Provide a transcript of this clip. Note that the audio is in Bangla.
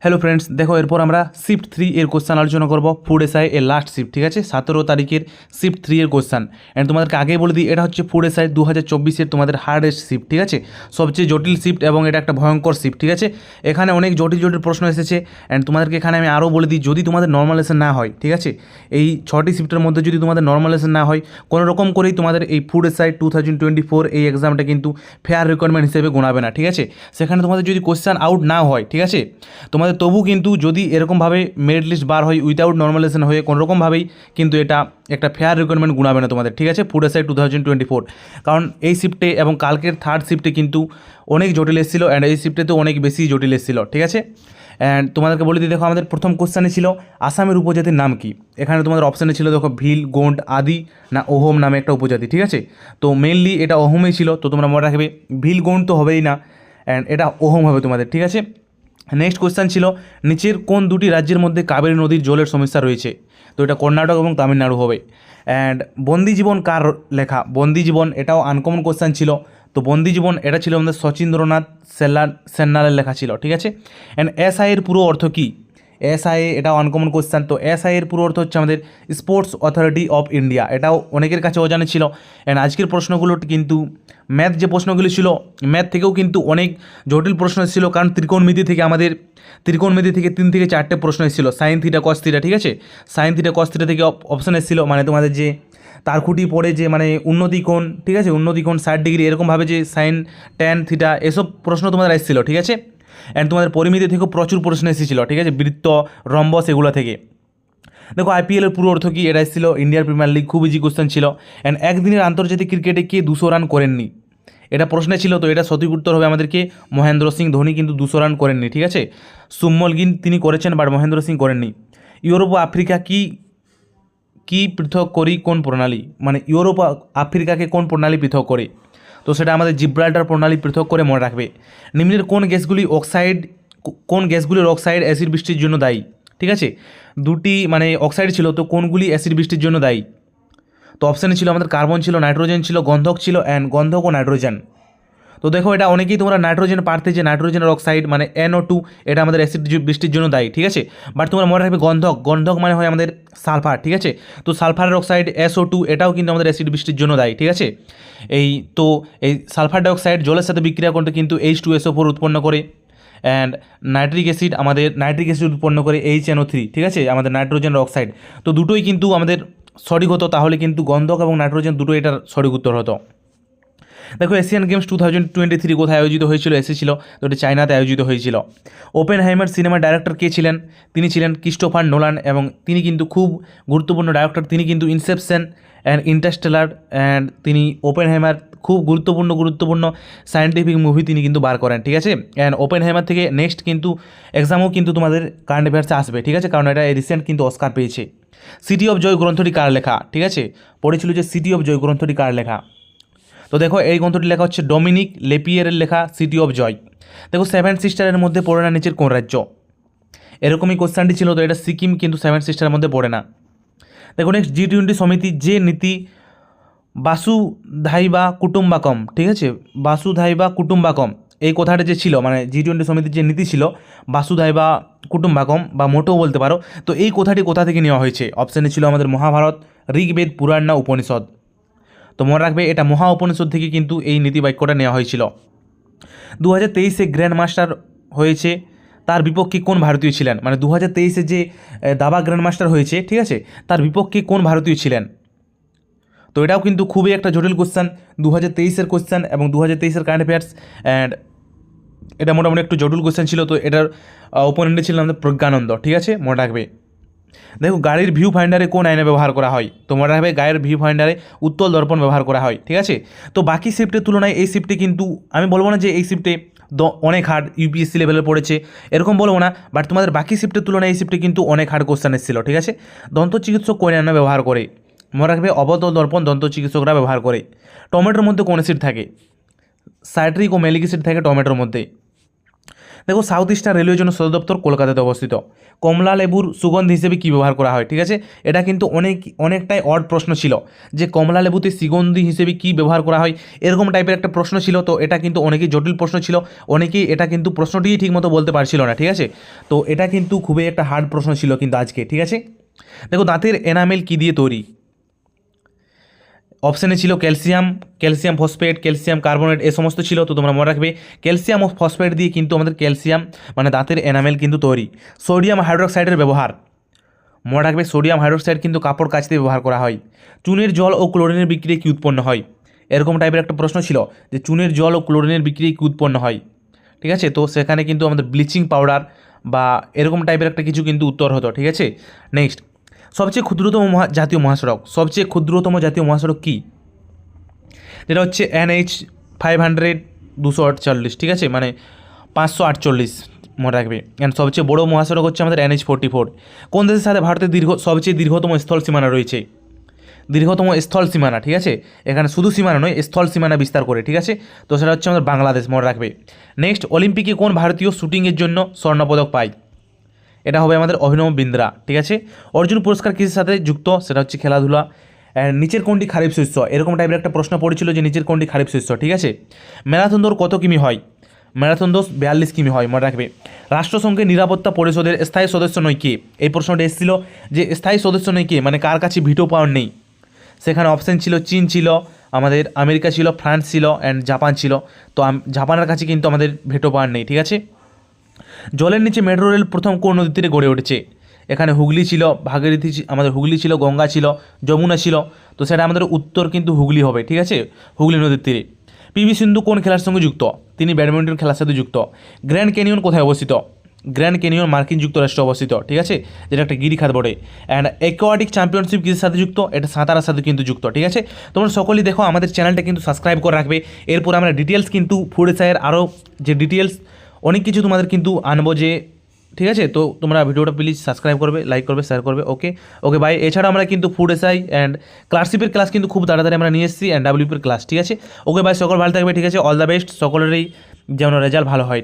হ্যালো ফ্রেন্ডস, দেখো এরপর আমরা শিফট 3 এর কোশ্চেন আলোচনা করব। ফুড এসআই এর লাস্ট শিফট, ঠিক আছে, 17 তারিখের শিফট 3 এর কোশ্চেন। অ্যান্ড তোমাদেরকে আগেই বলে দিই, এটা হচ্ছে ফুড এসআই 2024-এর তোমাদের হার্ডেস্ট শিফট, ঠিক আছে, সবচেয়ে জটিল শিফট এবং এটা একটা ভয়ঙ্কর শিফট, ঠিক আছে। এখানে অনেক জটিল জটিল প্রশ্ন এসেছে। অ্যান্ড তোমাদেরকে এখানে আমি আরও বলে দিই, যদি তোমাদের নর্মালাইজেশন না হয়, ঠিক আছে, এই 6টি শিফটের মধ্যে যদি তোমাদের নর্মালাইজেশন না হয়, কোনো রকম করেই তোমাদের এই ফুড এসআই 2024 এই এক্সামটা কিন্তু ফেয়ার রিকোয়ারমেন্ট হিসেবে গোনাবে না, ঠিক আছে। সেখানে তোমাদের যদি কোশ্চেন আউট না হয়, ঠিক আছে, তোমাদের তবু কিন্তু যদি এরকমভাবে মেরিট লিস্ট বার হয় উইথাউট নর্মালাইজেশন হয়ে কোনোরকমভাবেই কিন্তু এটা একটা ফেয়ার রিকোয়ারমেন্ট গুণাবে না তোমাদের, ঠিক আছে, ফুড এসআই 2024। কারণ এই শিফটে এবং কালকের থার্ড শিফটে কিন্তু অনেক জটিল এসেছিলো, অ্যান্ড এই শিফটে তো অনেক বেশি জটিল এসেছিলো, ঠিক আছে। অ্যান্ড তোমাদেরকে বলে দিই, দেখো আমাদের প্রথম কোশ্চেনে ছিল আসামের উপজাতির নাম কি। এখানে তোমাদের অপশানে ছিল দেখো ভিল, গোন্ড, আদি না ওহম নামে একটা উপজাতি, ঠিক আছে। তো মেনলি এটা ওহমেই ছিল, তো তোমরা মনে রাখবে ভিল গোন্ড তো হবেই না, অ্যান্ড এটা ওহম হবে তোমাদের, ঠিক আছে। নেক্সট কোয়েশ্চেন ছিল নিচের কোন দুটি রাজ্যের মধ্যে কাবেরী নদীর জলের সমস্যা রয়েছে। তো এটা কর্ণাটক এবং তামিলনাড়ু হবে। অ্যান্ড বন্দি জীবন কার লেখা? বন্দি জীবন এটাও আনকমন কোয়েশ্চেন ছিল। তো বন্দি জীবন এটা ছিল আমাদের শচীন্দ্রনাথ সেন্নালের লেখা ছিল, ঠিক আছে। অ্যান্ড এসআই এর পুরো অর্থ কী? এসআই এটাও আনকমন কোয়েশ্চেন। তো এসআই এর পুরো অর্থ হচ্ছে আমাদের স্পোর্টস অথরিটি অফ ইন্ডিয়া। এটাও অনেকের কাছে অজানা ছিল। অ্যান্ড আজকের প্রশ্নগুলো কিন্তু ম্যাথ যে প্রশ্নগুলি ছিল, ম্যাথ থেকেও কিন্তু অনেক জটিল প্রশ্ন এসেছিল, কারণ ত্রিকোণমিতি থেকে আমাদের ত্রিকোণমিতি থেকে 3 থেকে 4টে প্রশ্ন এসেছিল, সাইন থিটা কস থিটা, ঠিক আছে। সাইন থিটা কস থিটা থেকে অপশন এসেছিল, মানে তোমাদের যে তারকুটি পড়ে যে মানে উন্নতি কোণ, ঠিক আছে, উন্নতি কোণ 60 ডিগ্রি, এরকমভাবে যে সাইন ট্যান থিটা, এসব প্রশ্ন তোমাদের এসেছিলো, ঠিক আছে। অ্যান্ড তোমাদের পরিমিতি থেকেও প্রচুর প্রশ্ন এসেছিলো, ঠিক আছে, বৃত্ত, রম্বস এগুলো থেকে। দেখো আইপিএলের পুরো অর্থ কী? এটা এসেছিল ইন্ডিয়ার প্রিমিয়ার লিগ, খুব ইজি কোশ্চেন ছিল। অ্যান্ড একদিনের আন্তর্জাতিক ক্রিকেটে কে 200 রান করেননি? এটা প্রশ্নে ছিল, তো এটা সঠিক উত্তর হবে আমাদেরকে মহেন্দ্র সিং ধোনি কিন্তু 200 রান করেননি, ঠিক আছে। সুমল গিল তিনি করেছেন, বাট মহেন্দ্র সিং করেননি। ইউরোপ ও আফ্রিকা কি পৃথক করি কোন প্রণালী? মানে ইউরোপ আফ্রিকাকে কোন প্রণালী পৃথক করে? তো সেটা আমাদের জিব্রাল্টার প্রণালী পৃথক করে মনে রাখবে। নিম্নের কোন গ্যাসগুলির অক্সাইড অ্যাসিড বৃষ্টির জন্য দায়ী? ঠিক আছে, দুটি মানে অক্সাইড ছিল, তো কোনগুলি অ্যাসিড বৃষ্টির জন্য দায়ী? তো অপশানে ছিল আমাদের কার্বন ছিল, নাইট্রোজেন ছিল, গন্ধক ছিল, অ্যান্ড গন্ধক ও নাইট্রোজেন। তো দেখো এটা অনেকেই তোমরা নাইট্রোজেন পারতে, যে নাইট্রোজেনের অক্সাইড মানে NO2 এটা আমাদের অ্যাসিড বৃষ্টির জন্য দায়ী, ঠিক আছে। বাট তোমরা মনে রাখবে গন্ধক মানে হয় আমাদের সালফার, ঠিক আছে। তো সালফারের অক্সাইড SO2 এটাও কিন্তু আমাদের অ্যাসিড বৃষ্টির জন্য দায়ী, ঠিক আছে। এই সালফার ডাইঅক্সাইড জলের সাথে বিক্রিয়া করতে কিন্তু H2SO4 উৎপন্ন করে। অ্যান্ড নাইট্রিক অ্যাসিড উৎপন্ন করে HNO3, ঠিক আছে, আমাদের নাইট্রোজেনের অক্সাইড। তো দুটোই কিন্তু আমাদের সঠিক হতো, তাহলে কিন্তু গন্ধক এবং নাইট্রোজেন দুটোই এটার সঠিক উত্তর হতো। দেখো এশিয়ান গেমস 2023 কোথায় আয়োজিত হয়েছিল? এসেছিল, তো এটি চায়নাতে আয়োজিত হয়েছিল। ওপেনহাইমার সিনেমার ডাইরেক্টর কে ছিলেন? তিনি ছিলেন ক্রিস্টোফার নোলান, এবং তিনি কিন্তু খুব গুরুত্বপূর্ণ ডাইরেক্টর। তিনি কিন্তু ইনসেপশন অ্যান্ড ইন্টারস্টেলার অ্যান্ড তিনি ওপেনহাইমার খুব গুরুত্বপূর্ণ সায়েন্টিফিক মুভি তিনি কিন্তু বার করেন, ঠিক আছে। অ্যান্ড ওপেনহাইমার থেকে নেক্সট কিন্তু এক্সামও কিন্তু তোমাদের কারেন্ট অ্যাফেয়ার্সে আসবে, ঠিক আছে, কারণ এটা রিসেন্ট কিন্তু অস্কার পেয়েছে। সিটি অফ জয় গ্রন্থটি কার লেখা? ঠিক আছে, পড়েছিল যে সিটি অফ জয় গ্রন্থটি কার লেখা। তো দেখো এই গ্রন্থটি লেখা হচ্ছে ডমিনিক লেপিয়ারের লেখা সিটি অফ জয়। দেখো 7 সিস্টারের মধ্যে পড়ে না নিচের কোন রাজ্য? এরকমই কোশ্চেনটি ছিল, তো এটা সিকিম কিন্তু 7 সিস্টারের মধ্যে পড়ে না। দেখো নেক্সট G20 সমিতি যে নীতি বাসুধাইবা কুটুম্বাকম, ঠিক আছে, বাসুধাইবা কুটুম্বাকম এই কথাটা যে ছিল, মানে G20 সমিতির যে নীতি ছিল বাসুধাইবা কুটুম্বাকম বা মোটেও বলতে পারো, তো এই কথাটি কোথা থেকে নেওয়া হয়েছে? অপশানে ছিল আমাদের মহাভারত, ঋগ্বেদ, পুরাণ না উপনিষদ। তো মনে রাখবে এটা মহা উপনিষদ থেকে কিন্তু এই নীতিবাক্যটা নেওয়া হয়েছিল। 2023-এ গ্র্যান্ড মাস্টার হয়েছে, তার বিপক্ষে কোন ভারতীয় ছিলেন? মানে 2023-এ যে দাবা গ্র্যান্ড মাস্টার হয়েছে, ঠিক আছে, তার বিপক্ষে কোন ভারতীয় ছিলেন? তো এটাও কিন্তু খুবই একটা জটিল কোশ্চেন, 2023-এর কোশ্চেন এবং 2023-এর কারেন্ট অ্যাফেয়ার্স। অ্যান্ড এটা মোটামুটি একটু জটিল কোশ্চেন ছিল। তো এটার ওপোনেন্টে ছিল আমাদের প্রজ্ঞানন্দ, ঠিক আছে, মনে রাখবে। দেখো গাড়ির ভিউ ফাইন্ডারে কোন আইনে ব্যবহার করা হয়? তো মনে রাখবে গাড়ির ভিউ ফাইন্ডারে উত্তল দর্পণ ব্যবহার করা হয়, ঠিক আছে। তো বাকি শিফটের তুলনায় এই শিফটে কিন্তু আমি বলবো না যে এই শিফটে অনেক হার্ড UPSC লেভেলে পড়েছে, এরকম বলবো না, বাট তোমাদের বাকি শিফটের তুলনায় এই শিফটে কিন্তু অনেক হার্ড কোশ্চেন এসেছিল, ঠিক আছে। দন্ত চিকিৎসক কোন আইনে ব্যবহার করে? মনে রাখবে অবতল দর্পণ দন্ত চিকিৎসকরা ব্যবহার করে। টমেটোর মধ্যে কোন অ্যাসিড থাকে? সাইট্রিক ও ম্যালিক অ্যাসিড থাকে টমেটোর মধ্যে। দেখো সাউথ ইস্টার্ন রেলওয়ের জন্য সদর দপ্তর কলকাতাতে অবস্থিত। কমলা লেবুর সুগন্ধি হিসেবে কী ব্যবহার করা হয়, ঠিক আছে, এটা কিন্তু অনেকটাই অড প্রশ্ন ছিল যে কমলা লেবুতে সুগন্ধি হিসেবে কী ব্যবহার করা হয়, এরকম টাইপের একটা প্রশ্ন ছিল। তো এটা কিন্তু অনেকেই জটিল প্রশ্ন ছিল, অনেকেই এটা কিন্তু প্রশ্নটিই ঠিকমতো বলতে পারছিল না, ঠিক আছে। তো এটা কিন্তু খুবই একটা হার্ড প্রশ্ন ছিল কিন্তু আজকে, ঠিক আছে। দেখো দাঁতের এনামেল কী দিয়ে তৈরি? অপশানে ছিল calcium, calcium phosphate, calcium carbonate, এ সমস্ত ছিল। তো তোমরা মনে রাখবে ক্যালসিয়াম ও ফসফেট দিয়ে কিন্তু আমাদের ক্যালসিয়াম মানে দাঁতের এনামেল কিন্তু তৈরি। সোডিয়াম হাইড্রোক্সাইডের ব্যবহার, মনে রাখবে সোডিয়াম হাইড্রোক্সাইড কিন্তু কাপড় কাচতে ব্যবহার করা হয়। চুনের জল ও ক্লোরিনের বিক্রিয়ায় কী উৎপন্ন হয়? এরকম টাইপের একটা প্রশ্ন ছিল যে চুনের জল ও ক্লোরিনের বিক্রিয়ায় কী উৎপন্ন হয়, ঠিক আছে। তো সেখানে কিন্তু আমাদের ব্লিচিং পাউডার বা এরকম টাইপের একটা কিছু কিন্তু উত্তর হতো, ঠিক আছে। নেক্সট, সবচেয়ে ক্ষুদ্রতম জাতীয় মহাসড়ক, সবচেয়ে ক্ষুদ্রতম জাতীয় মহাসড়ক কী? যেটা হচ্ছে NH 500 248, ঠিক আছে, মানে 548 মনে রাখবে। অ্যান্ড সবচেয়ে বড় মহাসড়ক হচ্ছে আমাদের NH 44। কোন দেশের সাথে ভারতের সবচেয়ে দীর্ঘতম স্থল সীমানা রয়েছে? দীর্ঘতম স্থল সীমানা, ঠিক আছে, এখানে শুধু সীমানা নয়, স্থল সীমানা বিস্তার করে, ঠিক আছে। তো সেটা হচ্ছে আমাদের বাংলাদেশ, মনে রাখবে। নেক্সট, অলিম্পিকে কোন ভারতীয় শুটিংয়ের জন্য স্বর্ণপদক পায়? এটা হবে আমাদের অভিনব বিন্দ্রা, ঠিক আছে। অর্জুন পুরস্কার কিসের সাথে যুক্ত? সেটা হচ্ছে খেলাধুলা। নিচের কোনটি খারিফ শস্য? এরকম টাইপের একটা প্রশ্ন পড়েছিল যে নিচের কোনটি খারিফ শস্য, ঠিক আছে। ম্যারাথন দৌড় কত কিমি হয়? ম্যারাথন দৌড় 42 কিমি হয়, মনে রাখবে। রাষ্ট্রসংঘের নিরাপত্তা পরিষদের স্থায়ী সদস্য নয় কে? এই প্রশ্নটা এসেছিল যে স্থায়ী সদস্য নয় কে, মানে কার কাছে ভিটো পাওয়ার নেই। সেখানে অপশান ছিল চীন ছিল, আমাদের আমেরিকা ছিল, ফ্রান্স ছিল অ্যান্ড জাপান ছিল। তো জাপানের কাছে কিন্তু আমাদের ভেটো পাওয়ার নেই, ঠিক আছে। জলের নিচে মেট্রো রেল প্রথম কোন নদীর তীরে গড়ে উঠেছে? এখানে হুগলি ছিল, ভাগীরথী আমাদের হুগলি ছিল, গঙ্গা ছিল, যমুনা ছিল। তো সেটা আমাদের উত্তর কিন্তু হুগলি হবে, ঠিক আছে, হুগলি নদীর তীরে। PV সিন্ধু কোন খেলার সঙ্গে যুক্ত? তিনি ব্যাডমিন্টন খেলার সাথে যুক্ত। গ্র্যান্ড ক্যানিয়ন কোথায় অবস্থিত? গ্র্যান্ড ক্যানিয়ন মার্কিন যুক্তরাষ্ট্রে অবস্থিত, ঠিক আছে, যেটা একটা গিরিখাত বটে। অ্যান্ড অ্যাকোয়াটিক চ্যাম্পিয়নশিপ কিসের সাথে যুক্ত? এটা সাঁতারের সাথে কিন্তু যুক্ত, ঠিক আছে। তোমরা সকলেই দেখো আমাদের চ্যানেলটা কিন্তু সাবস্ক্রাইব করে রাখবে। এরপর আমরা ডিটেলস কিন্তু ফুড এসআইয়ের আরও যে ডিটেলস অনেক কিছু তোমাদের কিন্তু আনবো যে, ঠিক আছে। তো তোমরা ভিডিওটা প্লিজ সাবস্ক্রাইব করবে, লাইক করবে, শেয়ার করবে। ওকে ওকে বাই। এছাড়া আমরা কিন্তু ফুড এসআই অ্যান্ড ক্লাসশিপের ক্লাস কিন্তু খুব তাড়াতাড়ি আমরা নিয়ে এসেছি, অ্যান্ড WP এর ক্লাস, ঠিক আছে। ওকে বাই, সকল ভালো থাকবে, ঠিক আছে। অল দ্য বেস্ট সকলেরই যেন রেজাল্ট ভালো হয়।